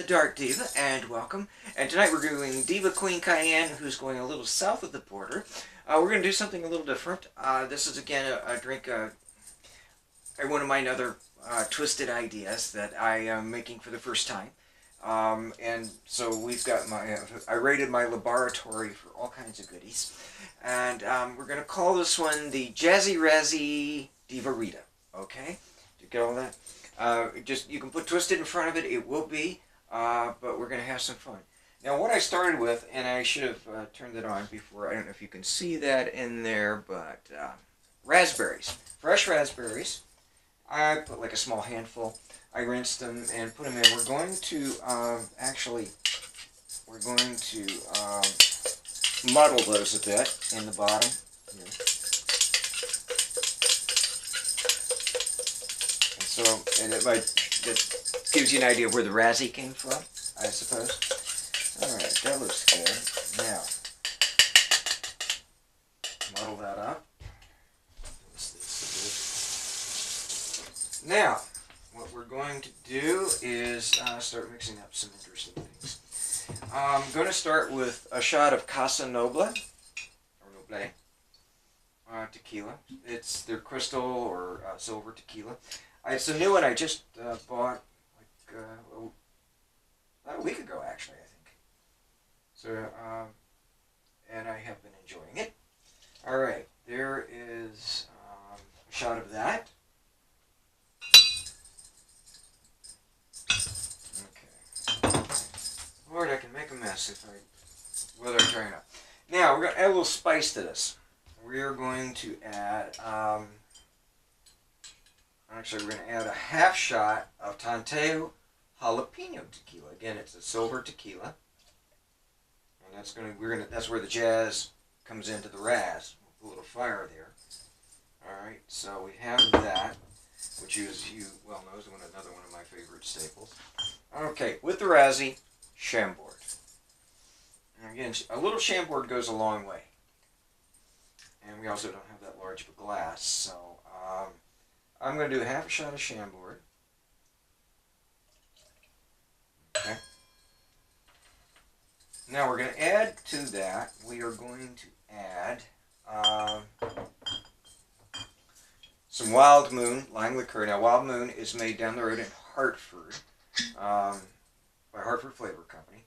Dark Diva, and welcome. And tonight we're doing Diva Queen Cayenne, who's going a little south of the border. We're going to do something a little different. This is again a drink, one of my other twisted ideas that I am making for the first time. And so we've got I rated my laboratory for all kinds of goodies. And we're going to call this one the Jazzy Razzy Diva Rita. Okay? Did you get all that? You can put twisted in front of it, it will be, but we're going to have some fun. Now what I started with, and I should have turned it on before, I don't know if you can see that in there, but raspberries, fresh raspberries. I put like a small handful. I rinsed them and put them in. We're going to muddle those a bit in the bottom. Here. That gives you an idea of where the Razzy came from, I suppose. Alright, that looks good. Now, muddle that up. Now, what we're going to do is start mixing up some interesting things. I'm going to start with a shot of Casa Noble, or Noble, tequila. It's their crystal or silver tequila. It's a new one I just bought about a week ago, actually, I think. So, and I have been enjoying it. All right, there is a shot of that. Okay. Lord, I can make a mess whether I try or not. Now, we're going to add a little spice to this. We are going to add... Actually, we're going to add a half shot of Tanteo jalapeno tequila. Again, it's a silver tequila, and that's where the jazz comes into the raz. We'll put a little fire there. All right, so we have that, which is, you well know, is another one of my favorite staples. Okay, with the Razzy, Chambord. And again, a little Chambord goes a long way, and we also don't have that large of a glass, so. I'm going to do half a shot of Chambord. Okay. Now we're going to add to that, we are going to add some Wild Moon lime liqueur. Now Wild Moon is made down the road in Hartford by Hartford Flavor Company.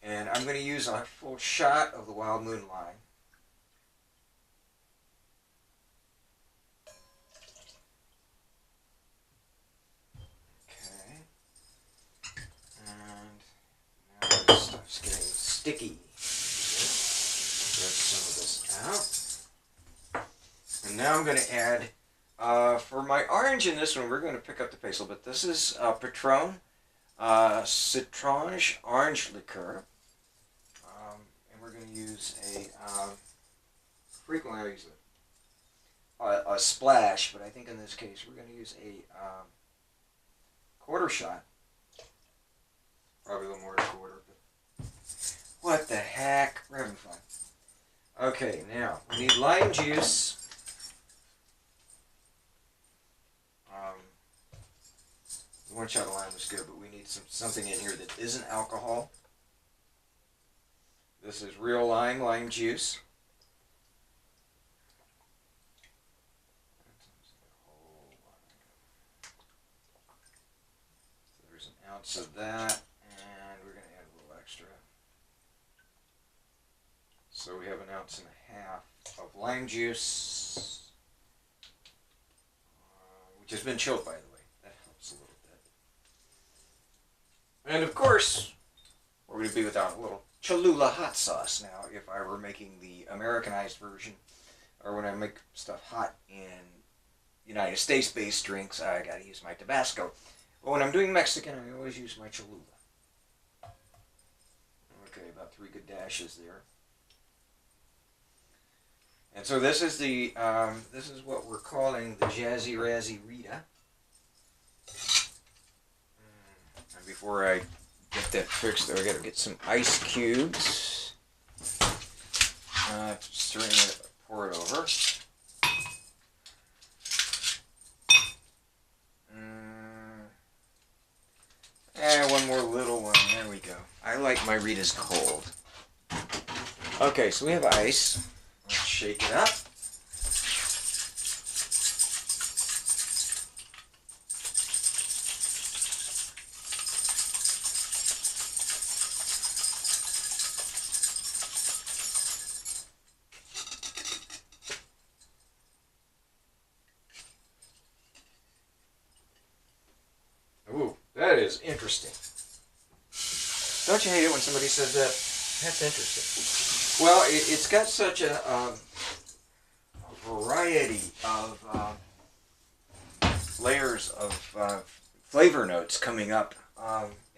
And I'm going to use a full shot of the Wild Moon lime. Stuff's getting sticky. Get some of this out. And now I'm going to add, for my orange in this one, we're going to pick up the pace a little bit. This is Patron Citronge Orange Liqueur. And we're going to use frequently I use a splash, but I think in this case we're going to use a quarter shot. Probably a little more than a quarter, but what the heck? We're having fun. Okay, now we need lime juice. The one shot of lime was good, but we need something in here that isn't alcohol. This is real lime juice. So there's an ounce of that. So we have an ounce and a half of lime juice, which has been chilled, by the way. That helps a little bit. And of course, we're going to be without a little Cholula hot sauce. Now, if I were making the Americanized version, or when I make stuff hot in United States-based drinks, I got to use my Tabasco. But when I'm doing Mexican, I always use my Cholula. Okay, about 3 good dashes there. And so this is this is what we're calling the Jazzy Razzy Rita. And before I get that fixed, though, I got to get some ice cubes. Stirring it, pour it over. And one more little one. my Rita's cold. Okay, so we have ice. Let's shake it up. Ooh, that is interesting. Don't you hate it when somebody says that? That's interesting. Well, it's got such a variety of layers of flavor notes coming up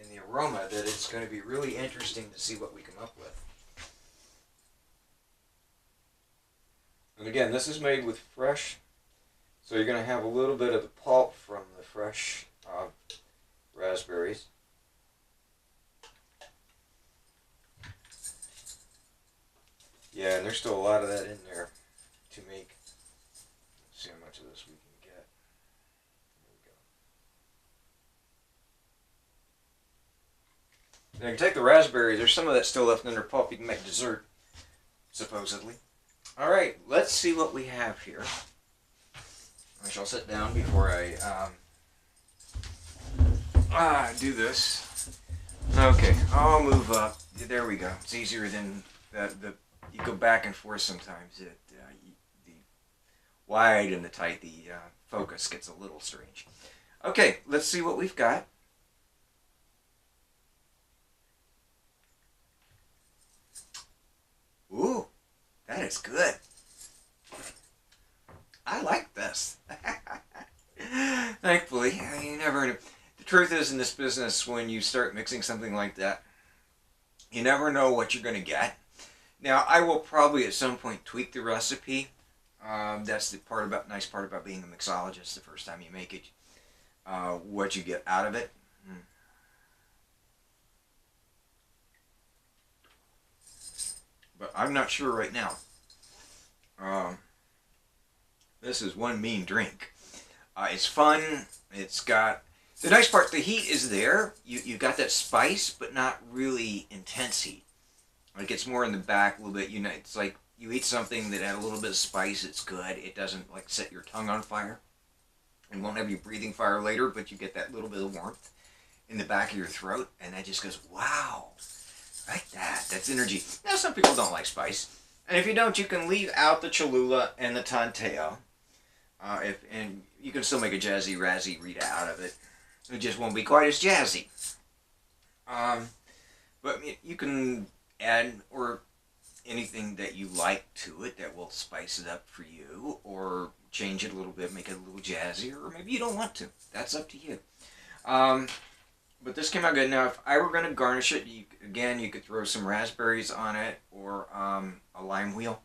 in the aroma that it's going to be really interesting to see what we come up with. And again, this is made with fresh, so you're going to have a little bit of the pulp from the fresh raspberries. Yeah, and there's still a lot of that in there to make. Let's see how much of this we can get. There we go. Now you can take the raspberries, there's some of that still left in their pulp, you can make dessert, supposedly. Alright, let's see what we have here. I shall sit down before I do this. Okay, I'll move up. There we go. It's easier than you go back and forth sometimes. The wide and the tight, the focus gets a little strange. Okay, let's see what we've got. Ooh, that is good. I like this. Thankfully, you never. The truth is, in this business, when you start mixing something like that, you never know what you're going to get. Now, I will probably at some point tweak the recipe. That's the nice part about being a mixologist. The first time you make it, what you get out of it. But I'm not sure right now. This is one mean drink. It's fun. It's got the nice part. The heat is there. You got that spice, but not really intense heat. Like it's more in the back a little bit. It's like you eat something that had a little bit of spice. It's good. It doesn't like set your tongue on fire. It won't have you breathing fire later, but you get that little bit of warmth in the back of your throat, and that just goes, wow, like that. That's energy. Now some people don't like spice, and if you don't, you can leave out the Cholula and the Tanteo. And you can still make a Jazzy Razzy Rita out of it. It just won't be quite as jazzy. But you can add or anything that you like to it that will spice it up for you, or change it a little bit, make it a little jazzier, or maybe you don't want to. That's up to you. But this came out good. Now, if I were going to garnish it, again, you could throw some raspberries on it, or a lime wheel.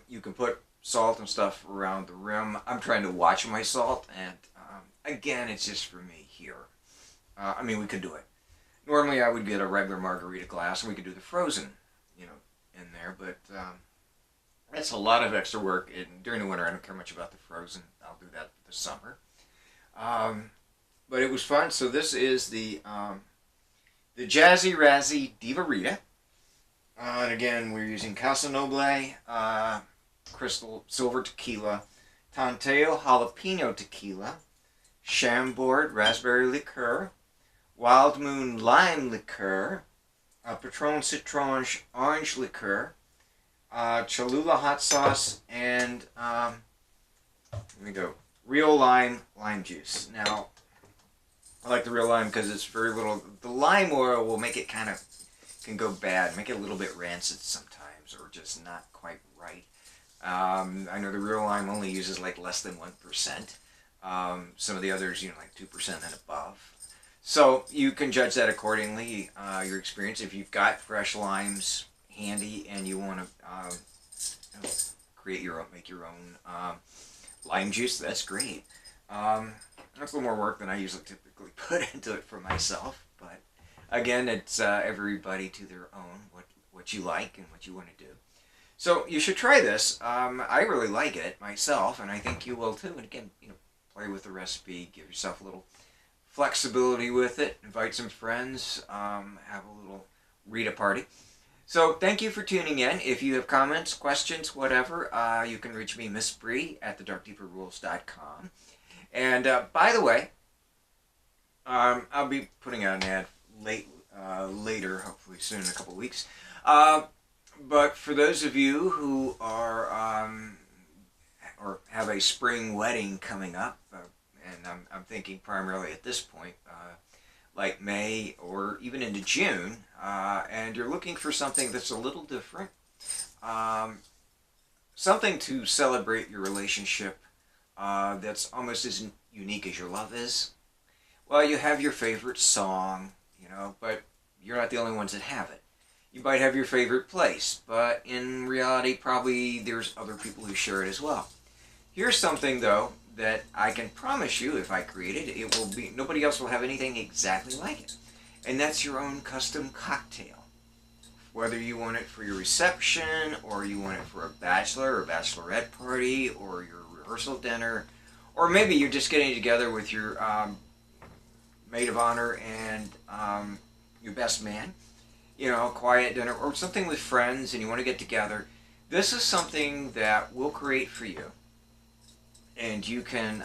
You can put salt and stuff around the rim. I'm trying to watch my salt, and again, it's just for me here. I mean, we could do it. Normally, I would get a regular margarita glass, and we could do the frozen, in there, but that's a lot of extra work. During the winter, I don't care much about the frozen. I'll do that this summer. But it was fun. So this is the Jazzy Razzy Diva Rita. And again, we're using Casa Noble, Crystal Silver Tequila, Tanteo Jalapeno Tequila, Chambord Raspberry Liqueur, Wild Moon Lime Liqueur, Patron Citron Orange Liqueur, Cholula Hot Sauce, and real lime juice. Now, I like the real lime because it's very little. The lime oil will make it can go bad, make it a little bit rancid sometimes, or just not quite right. I know the real lime only uses like less than 1%. Some of the others, like 2% and above. So you can judge that accordingly, your experience. If you've got fresh limes handy and you want to make your own lime juice, that's great. That's a little more work than I usually typically put into it for myself, but again, it's everybody to their own, what you like and what you want to do. So you should try this. I really like it myself, and I think you will too. And again, play with the recipe, give yourself a little flexibility with it. Invite some friends. Have a little Rita party. So thank you for tuning in. If you have comments, questions, whatever, you can reach me, Miss Bree, at thedarkdivarules.com. And by the way, I'll be putting out an ad later, hopefully soon, in a couple weeks. But for those of you who are or have a spring wedding coming up, and I'm thinking primarily at this point, like May or even into June, and you're looking for something that's a little different, something to celebrate your relationship that's almost as unique as your love is. Well, you have your favorite song, but you're not the only ones that have it. You might have your favorite place, but in reality, probably there's other people who share it as well. Here's something, though, that I can promise you, if I create it, it will be, nobody else will have anything exactly like it. And that's your own custom cocktail. Whether you want it for your reception, or you want it for a bachelor or bachelorette party, or your rehearsal dinner, or maybe you're just getting together with your maid of honor and your best man, quiet dinner, or something with friends and you want to get together. This is something that we'll create for you. And you can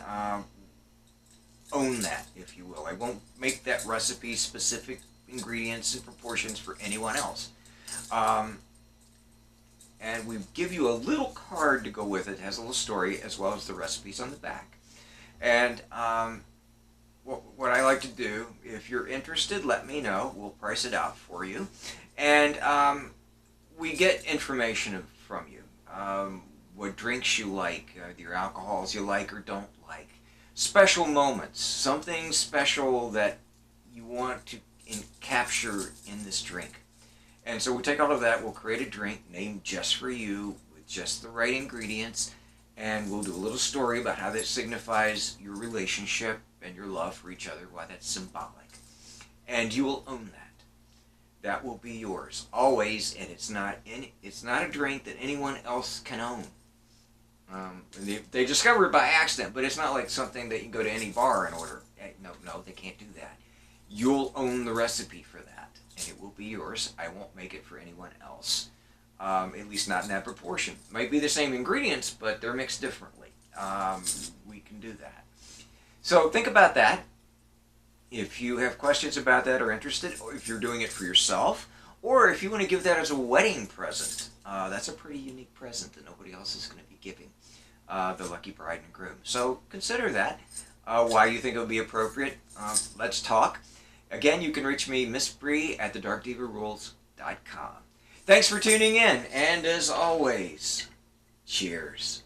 own that, if you will. I won't make that recipe specific ingredients and proportions for anyone else. And we give you a little card to go with it. It has a little story as well as the recipes on the back. And what I like to do, if you're interested, let me know. We'll price it out for you. And we get information from you. What drinks you like, your alcohols you like or don't like. Special moments, something special that you want to capture in this drink. And so we'll take all of that, we'll create a drink named just for you, with just the right ingredients, and we'll do a little story about how that signifies your relationship and your love for each other, why that's symbolic. And you will own that. That will be yours, always, and it's not a drink that anyone else can own. They discover it by accident, but it's not like something that you can go to any bar and order. No, they can't do that. You'll own the recipe for that, and it will be yours. I won't make it for anyone else, at least not in that proportion. It might be the same ingredients, but they're mixed differently. We can do that. So think about that. If you have questions about that or interested, or if you're doing it for yourself, or if you want to give that as a wedding present, that's a pretty unique present that nobody else is going to be giving the lucky bride and groom. So consider that, why you think it would be appropriate. Let's talk. Again, you can reach me, Miss Bree, at thedarkdivarules.com. Thanks for tuning in, and as always, cheers.